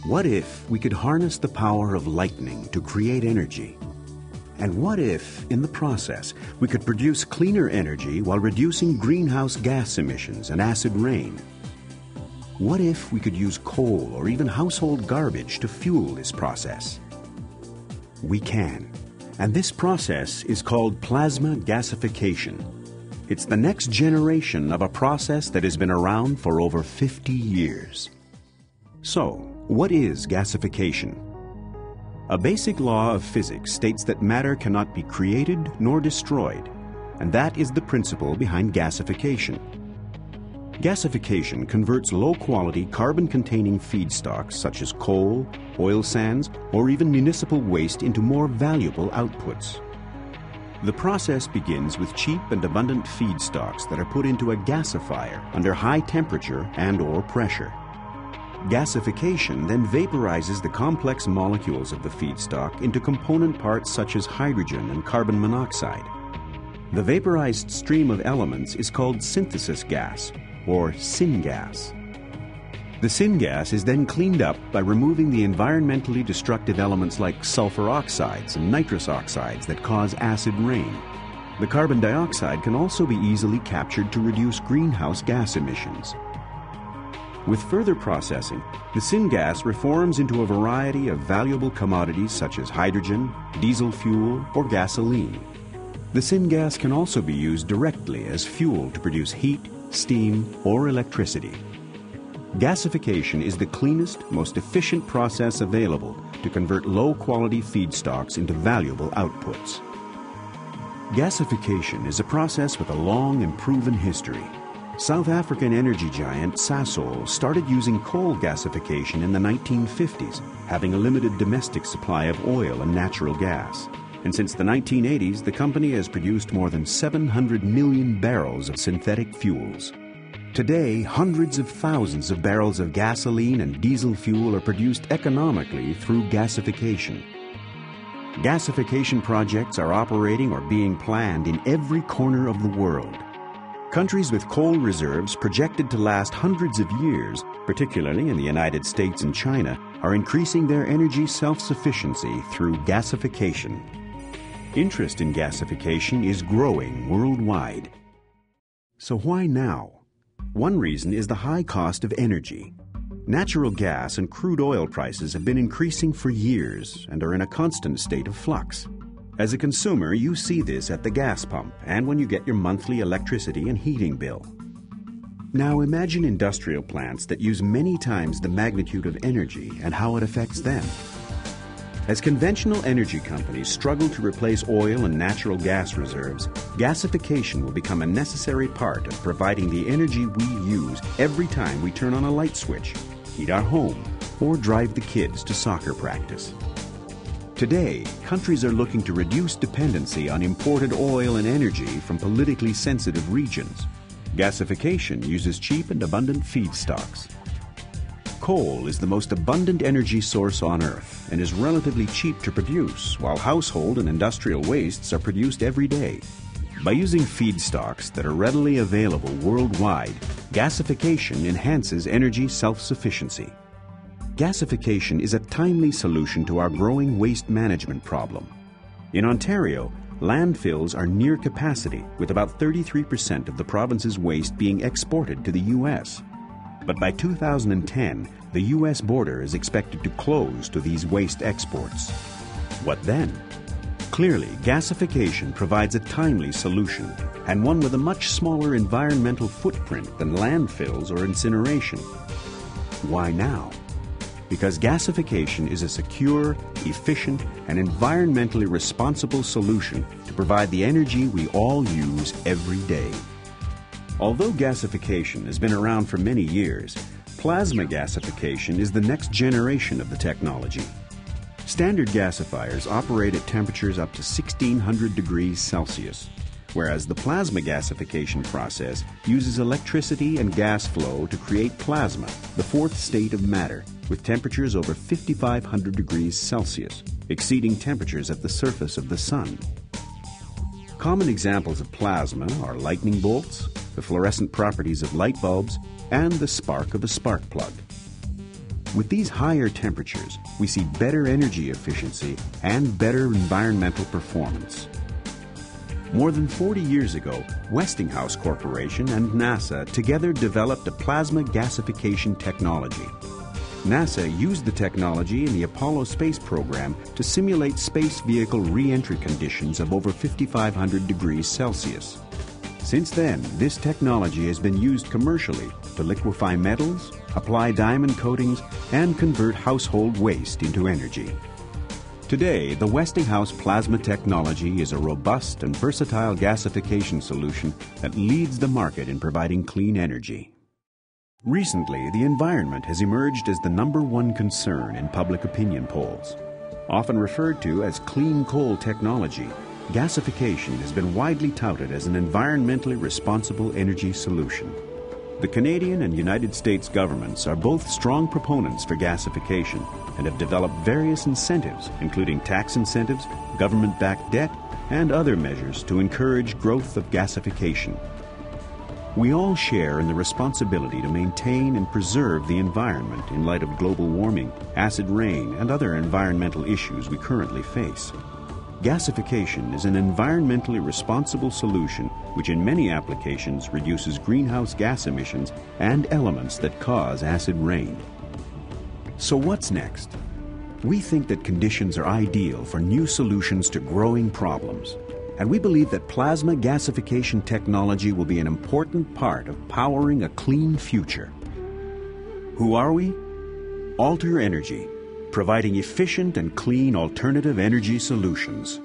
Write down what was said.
What if we could harness the power of lightning to create energy? And what if, in the process, we could produce cleaner energy while reducing greenhouse gas emissions and acid rain? What if we could use coal or even household garbage to fuel this process? We can. And this process is called plasma gasification. It's the next generation of a process that has been around for over 50 years. So, what is gasification? A basic law of physics states that matter cannot be created nor destroyed, and that is the principle behind gasification. Gasification converts low-quality carbon-containing feedstocks such as coal, oil sands, or even municipal waste into more valuable outputs. The process begins with cheap and abundant feedstocks that are put into a gasifier under high temperature and/or pressure. Gasification then vaporizes the complex molecules of the feedstock into component parts such as hydrogen and carbon monoxide. The vaporized stream of elements is called synthesis gas, or syngas. The syngas is then cleaned up by removing the environmentally destructive elements like sulfur oxides and nitrous oxides that cause acid rain. The carbon dioxide can also be easily captured to reduce greenhouse gas emissions. With further processing, the syngas reforms into a variety of valuable commodities such as hydrogen, diesel fuel, or gasoline. The syngas can also be used directly as fuel to produce heat, steam, or electricity. Gasification is the cleanest, most efficient process available to convert low-quality feedstocks into valuable outputs. Gasification is a process with a long and proven history. South African energy giant Sasol started using coal gasification in the 1950s, having a limited domestic supply of oil and natural gas. And since the 1980s, the company has produced more than 700 million barrels of synthetic fuels. Today, hundreds of thousands of barrels of gasoline and diesel fuel are produced economically through gasification. Gasification projects are operating or being planned in every corner of the world. Countries with coal reserves projected to last hundreds of years, particularly in the United States and China, are increasing their energy self-sufficiency through gasification. Interest in gasification is growing worldwide. So why now? One reason is the high cost of energy. Natural gas and crude oil prices have been increasing for years and are in a constant state of flux. As a consumer, you see this at the gas pump and when you get your monthly electricity and heating bill. Now imagine industrial plants that use many times the magnitude of energy and how it affects them. As conventional energy companies struggle to replace oil and natural gas reserves, gasification will become a necessary part of providing the energy we use every time we turn on a light switch, heat our home, or drive the kids to soccer practice. Today, countries are looking to reduce dependency on imported oil and energy from politically sensitive regions. Gasification uses cheap and abundant feedstocks. Coal is the most abundant energy source on Earth and is relatively cheap to produce, while household and industrial wastes are produced every day. By using feedstocks that are readily available worldwide, gasification enhances energy self-sufficiency. Gasification is a timely solution to our growing waste management problem. In Ontario, landfills are near capacity, with about 33% of the province's waste being exported to the U.S. But by 2010, the U.S. border is expected to close to these waste exports. What then? Clearly, gasification provides a timely solution, and one with a much smaller environmental footprint than landfills or incineration. Why now? Because gasification is a secure, efficient, and environmentally responsible solution to provide the energy we all use every day. Although gasification has been around for many years, plasma gasification is the next generation of the technology. Standard gasifiers operate at temperatures up to 1600 degrees Celsius, whereas the plasma gasification process uses electricity and gas flow to create plasma, the fourth state of matter, with temperatures over 5500 degrees Celsius, exceeding temperatures at the surface of the sun. Common examples of plasma are lightning bolts, the fluorescent properties of light bulbs, and the spark of a spark plug. With these higher temperatures, we see better energy efficiency and better environmental performance. More than 40 years ago, Westinghouse Corporation and NASA together developed a plasma gasification technology. NASA used the technology in the Apollo space program to simulate space vehicle re-entry conditions of over 5,500 degrees Celsius. Since then, this technology has been used commercially to liquefy metals, apply diamond coatings, and convert household waste into energy. Today, the Westinghouse plasma technology is a robust and versatile gasification solution that leads the market in providing clean energy. Recently, the environment has emerged as the #1 concern in public opinion polls. Often referred to as clean coal technology, gasification has been widely touted as an environmentally responsible energy solution. The Canadian and United States governments are both strong proponents for gasification and have developed various incentives, including tax incentives, government-backed debt, and other measures to encourage growth of gasification. We all share in the responsibility to maintain and preserve the environment in light of global warming, acid rain, and other environmental issues we currently face. Gasification is an environmentally responsible solution which in many applications reduces greenhouse gas emissions and elements that cause acid rain. So what's next? We think that conditions are ideal for new solutions to growing problems, and we believe that plasma gasification technology will be an important part of powering a clean future. Who are we? Alter Energy, providing efficient and clean alternative energy solutions.